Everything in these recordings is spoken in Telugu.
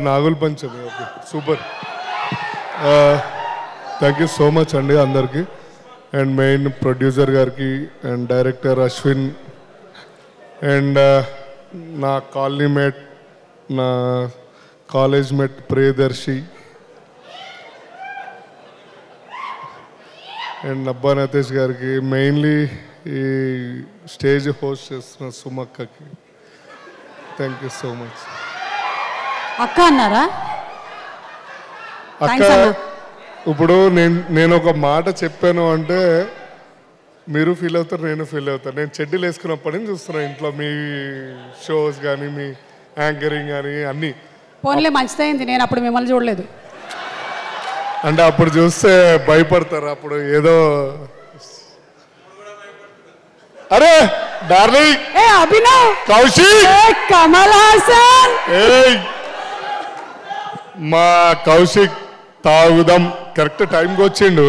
Nagul Panchami. Okay, super. Thank you so much అండి అందరికీ. అండ్ మెయిన్ ప్రొడ్యూసర్ గారికి అండ్ డైరెక్టర్ అశ్విన్ అండ్ నా కాలనీ మేట్, నా కాలేజ్ మేట్ ప్రియదర్శి అండ్ అబ్బా నతేష్ గారికి, మెయిన్లీ ఈ స్టేజ్ హోస్ట్ చేస్తున్న సుమక్కకి థ్యాంక్ యూ సో మచ్. అక్క అన్నారా? అక్క, ఇప్పుడు నేను ఒక మాట చెప్పాను అంటే మీరు ఫీల్ అవుతారు, నేను ఫీల్ అవుతాను. నేను చెడ్డీలు వేసుకున్నప్పటి నుంచి చూస్తున్నాను ఇంట్లో మీ షోస్ కానీ మీ యాంకరింగ్ కానీ అన్నీ. ఫోన్లే మంచిదైంది, నేను అప్పుడు మిమ్మల్ని చూడలేదు. అంటే అప్పుడు చూస్తే భయపడతారు. అప్పుడు ఏదో అరే డార్లింగ్, అభినవ్, కౌశిక్, కమల్ హాసన్, మా కౌశిక్ తాగుదాం కరెక్ట్ టైంకి వచ్చిండు.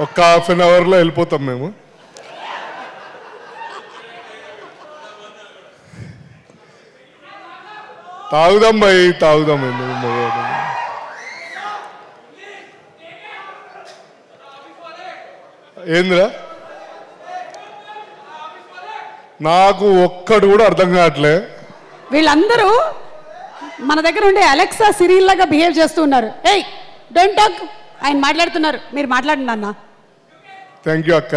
ఒక హాఫ్ అన్ అవర్లో వెళ్ళిపోతాం మేము. తాగుదాం భయ్, తాగుదాం. ఏంద్రా, నాకు ఒక్కడు కూడా అర్థం కావట్లే. వీళ్ళందరూ మన దగ్గర ఉండే అలెక్సా సిరియల్ లాగా బిహేవ్ చేస్తూ ఉన్నారు. ఏయ్ డోంట్ టాక్, ఆయన మాట్లాడుతున్నారు, మీరు మాట్లాడండి అన్న. థ్యాంక్ యూ అక్క.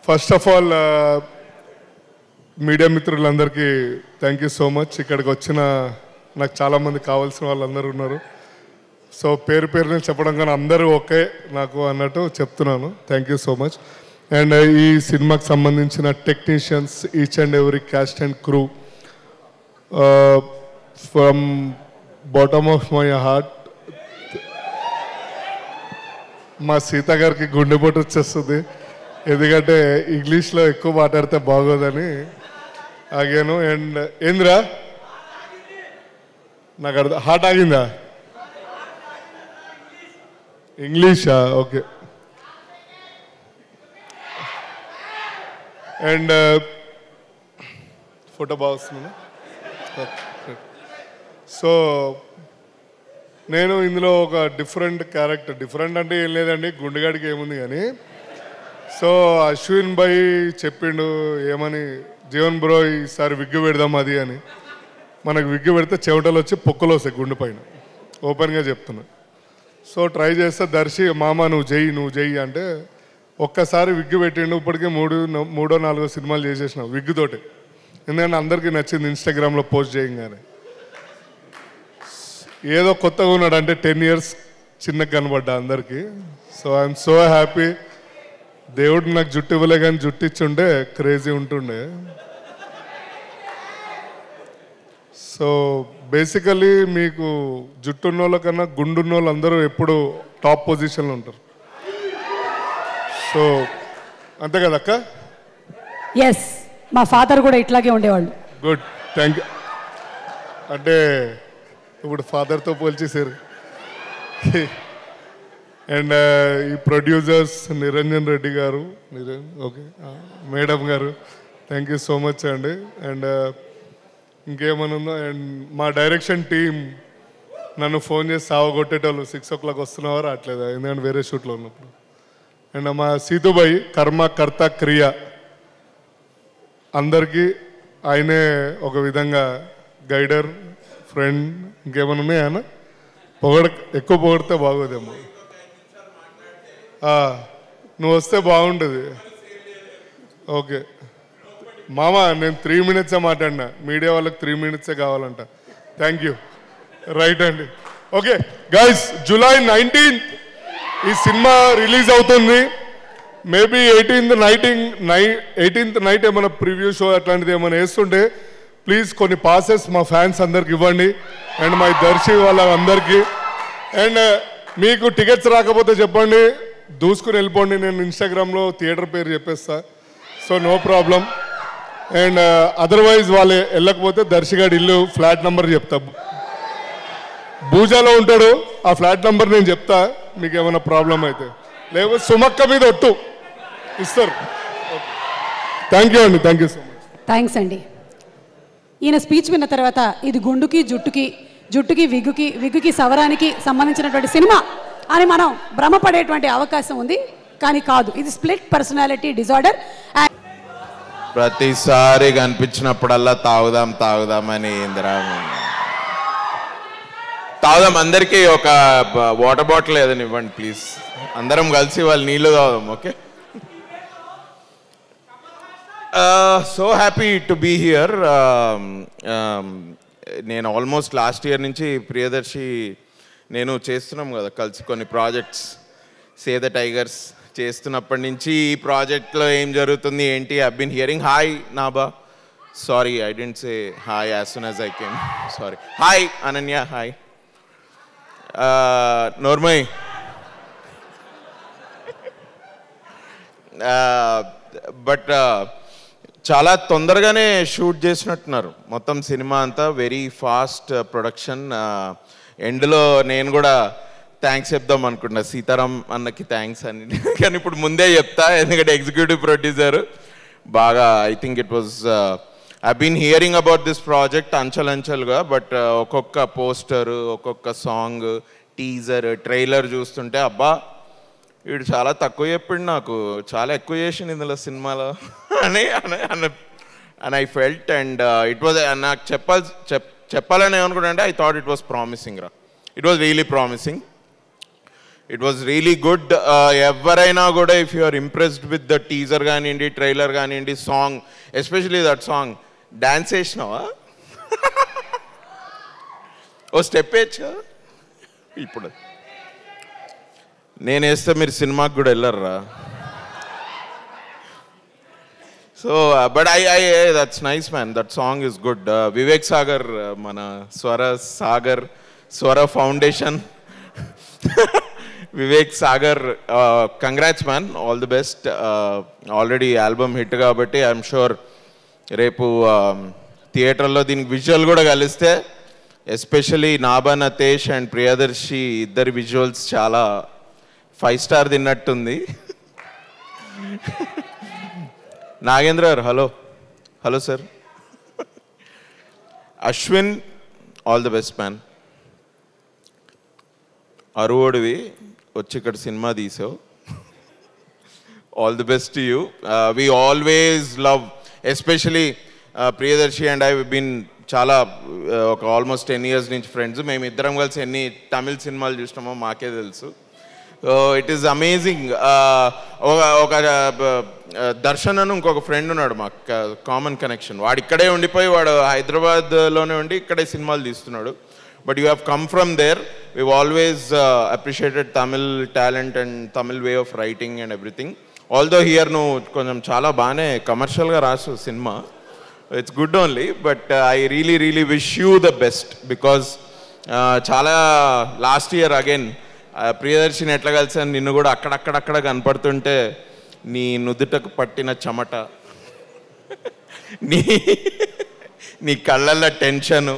ఫస్ట్ ఆఫ్ ఆల్ మీడియా మిత్రులందరికీ థ్యాంక్ యూ సో మచ్. ఇక్కడికి వచ్చిన నాకు చాలామంది కావాల్సిన వాళ్ళందరూ ఉన్నారు. సో పేరు పేరుని చెప్పడం కానీ అందరూ ఓకే నాకు అన్నట్టు చెప్తున్నాను. Thank you so much. And ఈ సినిమాకి సంబంధించిన technicians, each and every caste and crew, from bottom of my heart. మా సీత గారికి గుండెపోటు వచ్చేస్తుంది, ఎందుకంటే ఇంగ్లీష్లో ఎక్కువ మాట్లాడితే బాగోదని ఆగాను. అండ్ ఏంద్రా, నాకు అర్థం, హార్ట్ ఆగిందా? ఇంగ్లీషా? ఓకే. అండ్ ఫోటో బాగా వస్తుందా? సో నేను ఇందులో ఒక డిఫరెంట్ క్యారెక్టర్, డిఫరెంట్ అంటే ఏం లేదండి, గుండెగాడికి ఏముంది కానీ. సో అశ్విన్ భాయ్ చెప్పిండు ఏమని, జీవన్ బ్రో ఈసారి విగ్గు పెడదాం అది అని. మనకు విగ్గు పెడితే చెమటలు వచ్చి పొక్కులు వస్తాయి గుండె పైన, ఓపెన్గా చెప్తున్నా. సో ట్రై చేస్తే దర్శి మామ నువ్వు చెయ్యి అంటే ఒక్కసారి విగ్గు పెట్టిండు. ఇప్పటికే మూడో నాలుగో సినిమాలు చేసేసిన విగ్గుతోటి, ఎందుకంటే అందరికీ నచ్చింది ఇన్స్టాగ్రామ్లో పోస్ట్ చేయగానే. ఏదో కొత్తగా ఉన్నాడు అంటే 10 years చిన్నగా కనబడ్డా అందరికీ. So I'm so happy. దేవుడు నాకు జుట్టు ఇవ్వలే కానీ జుట్టు ఇచ్చుండే క్రేజీ ఉంటుండే. సో బేసికలీ మీకు జుట్టున్న వాళ్ళ కన్నా గుండున్న వాళ్ళు అందరూ ఎప్పుడు టాప్ పొజిషన్లో ఉంటారు. సో అంతే కదా అక్క? ఎస్, మా ఫాదర్ కూడా ఇట్లాగే ఉండేవాళ్ళు. Good, thank you. అంటే ఇప్పుడు ఫాదర్తో పోల్చేసారు. అండ్ ఈ ప్రొడ్యూసర్స్ నిరంజన్ రెడ్డి గారు, ఓకే మేడం గారు, థ్యాంక్ యూ సో మచ్ అండి. అండ్ ఇంకేమనుందో, అండ్ మా డైరెక్షన్ టీం నన్ను ఫోన్ చేసి సావగొట్టేటోళ్ళు, 6 o'clock వస్తున్నావారు అట్లేదు, ఎందుకంటే వేరే షూట్లో ఉన్నప్పుడు. అండ్ మా సీతుబాయి కర్మ కర్త క్రియ అందరికీ ఆయనే ఒక విధంగా గైడర్, ఫ్రెండ్. ఇంకేమైనా ఉన్నాయా అన్న? ఎక్కువ పొగిడితే బాగోదేమో. నువ్వు వస్తే బాగుంటుంది. ఓకే మామ, నేను 3 minutes మాట్లాడినా, మీడియా వాళ్ళకి 3 minutes కావాలంట. Thank you. రైట్ అండి. ఓకే గైస్, July 19th ఈ సినిమా రిలీజ్ అవుతుంది. మేబీ 18th నైట్ ఏమైనా ప్రివ్యూ షో అట్లాంటిది ఏమైనా వేస్తుంటే ప్లీజ్ కొన్ని పాసెస్ మా ఫ్యాన్స్ అందరికి ఇవ్వండి, అండ్ మా దర్శి వాళ్ళందరికీ. అండ్ మీకు టికెట్స్ రాకపోతే చెప్పండి, దూసుకుని వెళ్ళిపోండి. నేను ఇన్స్టాగ్రామ్లో థియేటర్ పేరు చెప్పేస్తా, so no problem. And otherwise వాళ్ళు వెళ్ళకపోతే దర్శిగాడి ఇల్లు ఫ్లాట్ నెంబర్ చెప్తా, బూజాలో ఉంటాడు, ఆ ఫ్లాట్ నెంబర్ నేను చెప్తా, మీకు ఏమైనా ప్రాబ్లం అయితే. లేకపోతే సుమక్క మీద ఒట్టు ఇస్తారు. థ్యాంక్ యూ అండి, thank you so much. Thanks అండి. ఈయన స్పీచ్ విన్న తర్వాత ఇది గుండుకి జుట్టుకి, జుట్టుకి విగ్గుకి, విగ్గుకి సవరానికి సంబంధించినటువంటి సినిమా అని మనం భ్రమపడేటువంటి అవకాశం ఉంది. కానీ కాదు, ఇది స్ప్లిట్ పర్సనాలిటీ డిజార్డర్. ప్రతిసారి కనిపించినప్పుడల్లా తాగుదాం తాగుదాం అని ఇందిరా తాగుదాం. అందరికీ ఒక వాటర్ బాటిల్ ఏదని ఇవ్వండి ప్లీజ్. అందరం కలిసి వాళ్ళు నీళ్ళు తాగుదాం. Okay, so happy to be here. నేను ఆల్మోస్ట్ లాస్ట్ ఇయర్ నుంచి ప్రియదర్శి నేను చేస్తున్నాం కదా కలిసి కొన్ని ప్రాజెక్ట్స్. సేవ్ ద టైగర్స్ చేస్తున్నప్పటి నుంచి ఈ ప్రాజెక్ట్లో ఏం జరుగుతుంది ఏంటి I been hearing. Hi Naba, sorry I didn't say hi as soon as I came, sorry. Hi Ananya, hi. నోర్మయ్, బట్ చాలా తొందరగానే షూట్ చేసినట్టున్నారు మొత్తం సినిమా అంతా. Very fast production. ఎండ్లో నేను కూడా థ్యాంక్స్ చెప్దాం అనుకుంటున్నా సీతారాం అన్నకి థ్యాంక్స్ అని, కానీ ఇప్పుడు ముందే చెప్తా ఎందుకంటే ఎగ్జిక్యూటివ్ ప్రొడ్యూసర్ బాగా I think it was I been hearing about this project అంచెలంచెలుగా. బట్ ఒక్కొక్క పోస్టర్, ఒక్కొక్క సాంగ్, టీజర్, ట్రైలర్ చూస్తుంటే అబ్బా వీడు చాలా తక్కువ చెప్పిండు, నాకు చాలా ఎక్కువ చేసిండు ఇందులో సినిమాలో అని and I felt. And it was నాకు చెప్పాలని ఏమనుకుంటా అంటే I thought it was promising రా. It was really promising. It was really good. ఎవరైనా కూడా if you are impressed with the teaser కానివ్వండి, ట్రైలర్ కానివ్వండి, song, especially that song, dance వేసినావా? ఓ స్టెప్ వేయచ్చు ఇప్పుడు. నేను వేస్తే మీరు సినిమాకి కూడా వెళ్ళర్రా. So but I that's nice man, that song is good. Vivek Sagar, మన స్వర foundation Vivek Sagar, congrats man, all the best. Already album hit కాబట్టి ఐఎమ్ షూర్ రేపు థియేటర్లో దీనికి విజువల్ కూడా కలిస్తే, ఎస్పెషలీ నాబా నతేష్ అండ్ ప్రియదర్శి ఇద్దరి విజువల్స్ చాలా 5 స్టార్ తిన్నట్టుంది. Nagendra garu, hello sir. Ashwin, all the best man. అరువోడివి వచ్చి ఇక్కడ సినిమా తీసావు, all the best to you. We always love, especially Priyadarshi and I been చాలా ఒక ఆల్మోస్ట్ 10 years నుంచి ఫ్రెండ్స్. మేము ఇద్దరం కలిసి ఎన్ని తమిళ సినిమాలు చూసినామో మాకే తెలుసు. It is amazing. ఒక దర్శన్ అని ఇంకొక ఫ్రెండ్ ఉన్నాడు మాకు, కామన్ కనెక్షన్. వాడు ఇక్కడే ఉండిపోయి, వాడు హైదరాబాద్లోనే ఉండి ఇక్కడే సినిమాలు తీస్తున్నాడు. But you have come from there. we've always appreciated Tamil talent and Tamil way of writing and everything. Although here నువ్వు కొంచెం చాలా బాగానే కమర్షియల్గా రాసు cinema, it's good only. But I really wish you the best because చాలా లాస్ట్ ఇయర్ అగైన్ ప్రియదర్శిని ఎట్లా కలిసాను, నిన్ను కూడా అక్కడక్కడ కనపడుతుంటే నీ నుదుటకు పట్టిన చెమట, నీ కళ్ళల్లో టెన్షను,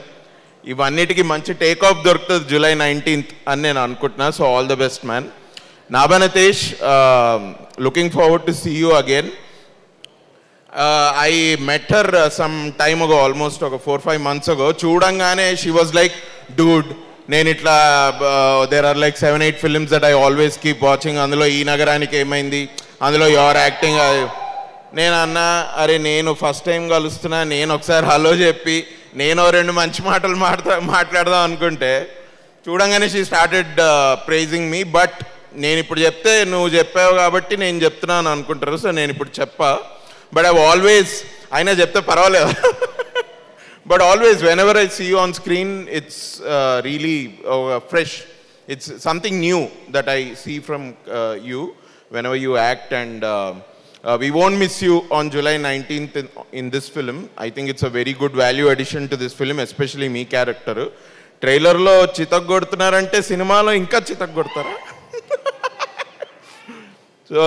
ఇవన్నిటికీ మంచి టేక్ ఆఫ్ దొరుకుతుంది July 19th అని నేను అనుకుంటున్నా. So all the best man. Naba Natesh, looking forward to see you again. I met her some time ago, almost ఒక 4-5 months ago. చూడంగానే షీ వాజ్ లైక్, డూడ్ నేను ఇట్లా there are like 7-8 films that I always keep watching, అందులో ఈ నగరానికి ఏమైంది, అందులో యువర్ యాక్టింగ్. నేను అన్నా, అరే నేను ఫస్ట్ టైం కలుస్తున్నా, నేను ఒకసారి హలో చెప్పి నేను 2 మంచి మాటలు మాట్లాడదాం అనుకుంటే, చూడంగానే she started praising me. But నేను ఇప్పుడు చెప్తే నువ్వు చెప్పావు కాబట్టి నేను చెప్తున్నాను అనుకుంటారు. సో నేను ఇప్పుడు చెప్పా. బట్ ఐ ఆల్వేస్, అయినా చెప్తే పర్వాలేదు, but always whenever I see you on screen it's really fresh. It's something new that I see from you whenever you act. And we won't miss you on July 19th in this film. I think it's a very good value addition to this film, especially మీ క్యారెక్టర్. ట్రైలర్లో చితగ్గొడుతున్నారంటే సినిమాలో ఇంకా చితగ్గొడతారా? So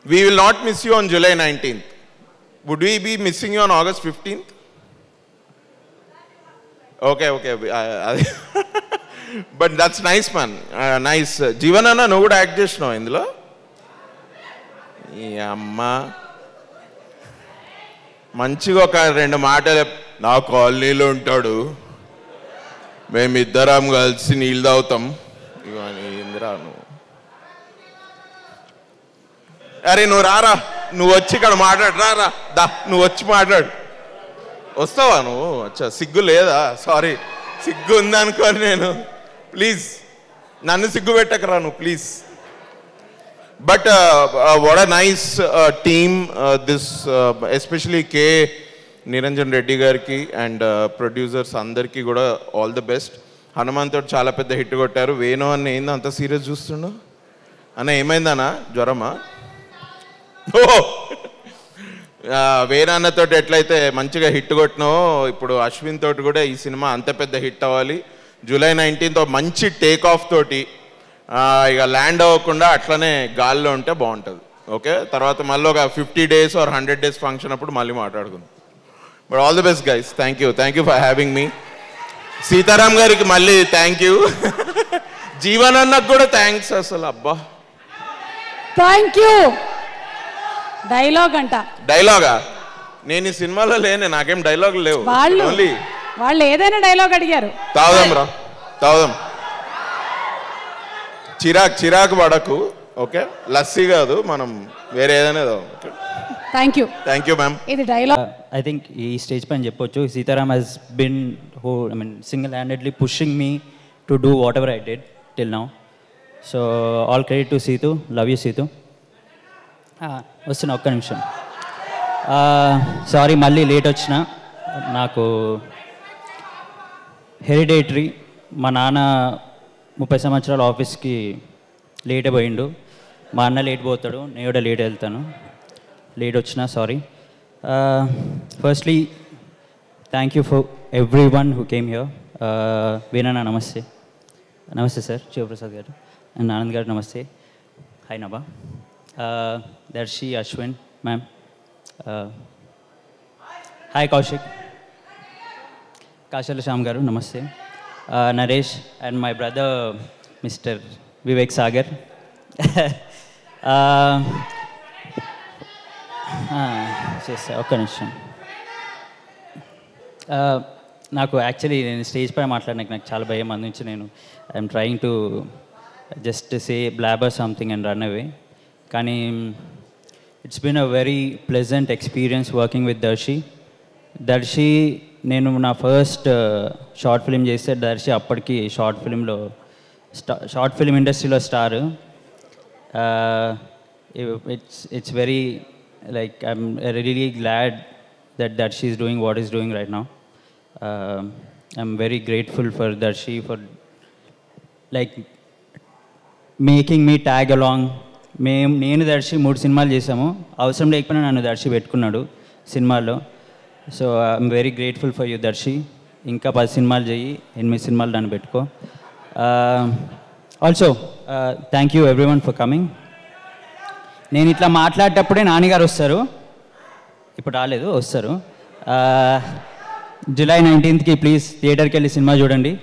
we will not miss you on July 19th. Would we be missing you on August 15th? Okay. But that's nice man. Nice. Jeevan అన్న, నువ్వు కూడా యాక్ట్ చేసినావు ఇందులో? ఈ అమ్మ మంచిగా ఒక 2 మాటలు నా కాలనీలో ఉంటాడు, మేమిద్దరం కలిసి నీళ్ళు తాగుతాం. ఇందిరా నువ్వు అరే నువ్వు రారా, నువ్వు వచ్చి ఇక్కడ మాట్లాడు, రారా దా, నువ్వు వచ్చి మాట్లాడు. వస్తావా నువ్వు? అచ్చా సిగ్గు లేదా? సారీ, సిగ్గు ఉందనుకోని నేను. ప్లీజ్ నన్ను సిగ్గు పెట్టకరా నువ్వు please. But what a nice team this, especially K Niranjan Reddy గారికి అండ్ ప్రొడ్యూసర్స్ అందరికీ కూడా ఆల్ ది బెస్ట్. హనుమాన్ తోటి చాలా పెద్ద హిట్ కొట్టారు. వేణు అన్న ఏందో అంత సీరియస్ చూస్తుండో అన్న, ఏమైందన్నా జ్వరమా? వేణన్నతో ఎట్లయితే మంచిగా హిట్ కొట్టినావో ఇప్పుడు అశ్విన్ తోటి కూడా ఈ సినిమా అంత పెద్ద హిట్ అవ్వాలి. జూలై 19th మంచి టేక్ ఆఫ్ తోటి ఇక ల్యాండ్ అవ్వకుండా అట్లనే గాల్లో ఉంటే బాగుంటుంది. ఓకే, తర్వాత మళ్ళీ ఒక 50 days or 100 days ఫంక్షన్ అప్పుడు మళ్ళీ మాట్లాడుకుందాం. But all the best guys, thank you for having me. Sitaram గారికి మళ్ళీ థ్యాంక్ యూ, జీవన్ అన్నకు కూడా థ్యాంక్స్. అసలు అబ్బా థ్యాంక్ యూ. డైలాగ్ అంట. డైలాగా? నేను ఈ సినిమాలో లేనే, నాకేం డైలాగులు లేవు. వాళ్ళు ఏదైనా డైలాగ్ అడిగారు. తాగుదాం రా, తాగుదాం. చిరాకు పడకు. ఓకే, లస్సీ కాదు, మనం వేరే ఏదైనా థ్యాంక్ యూ మ్యామ్. ఇది డైలాగ్. ఐ థింక్ ఈ స్టేజ్ పైన చెప్పొచ్చు, Sitaram he's been single handedly pushing me to do whatever I did till now. So all credit to Seetu. Love you Seetu. వస్తున్నా, ఒక్క నిమిషం. సారీ మళ్ళీ లేట్ వచ్చిన. నాకు హెరిడేటరీ, మా నాన్న 30 సంవత్సరాలు ఆఫీస్కి లేట్ పోయిండు, మా అన్న లేట్ పోతాడు, నేను కూడా లేట్ వెళ్తాను. లేట్ వచ్చిన sorry. Firstly thank you for everyone who came here. వీణన్న నమస్తే. నమస్తే సార్. శివప్రసాద్ గారు అండ్ ఆనంద్ గారు నమస్తే. Hi Naba. Darshi, Ashwin ma'am, hi Kaushik, కాశల శ్యామ్ గారు నమస్తే. Naresh and my brother mister Vivek Sagar. చేస్తా, ఒక్క నిమిషం. నాకు యాక్చువల్లీ నేను స్టేజ్ పై మాట్లాడడానికి నాకు చాలా భయం. అందించి నేను I'm trying to just say blabber something and run away. కానీ it's been a very pleasant experience working with Darshi. నేను నా ఫస్ట్ షార్ట్ ఫిలిం చేస్తే దర్శి అప్పటికి షార్ట్ ఫిలిం ఇండస్ట్రీలో star. It's very like I'm really glad that Darshi is doing what is doing right now. I'm very grateful for Darshi for like making me tag along. నేను దర్శి 3 సినిమాలు చేసాము, అవసరం లేకపోయినా నన్ను దర్శి పెట్టుకున్నాడు సినిమాల్లో. So I'm very grateful for you Darshi. ఇంకా 10 సినిమాలు చెయ్యి, 8 సినిమాలు నన్ను పెట్టుకో. Also thank you everyone for coming. నేను ఇట్లా మాట్లాడేటప్పుడే నాన్నగారు వస్తారు, ఇప్పుడు రాలేదు, వస్తారు. జూలై 19th ప్లీజ్ థియేటర్కి వెళ్ళి సినిమా చూడండి.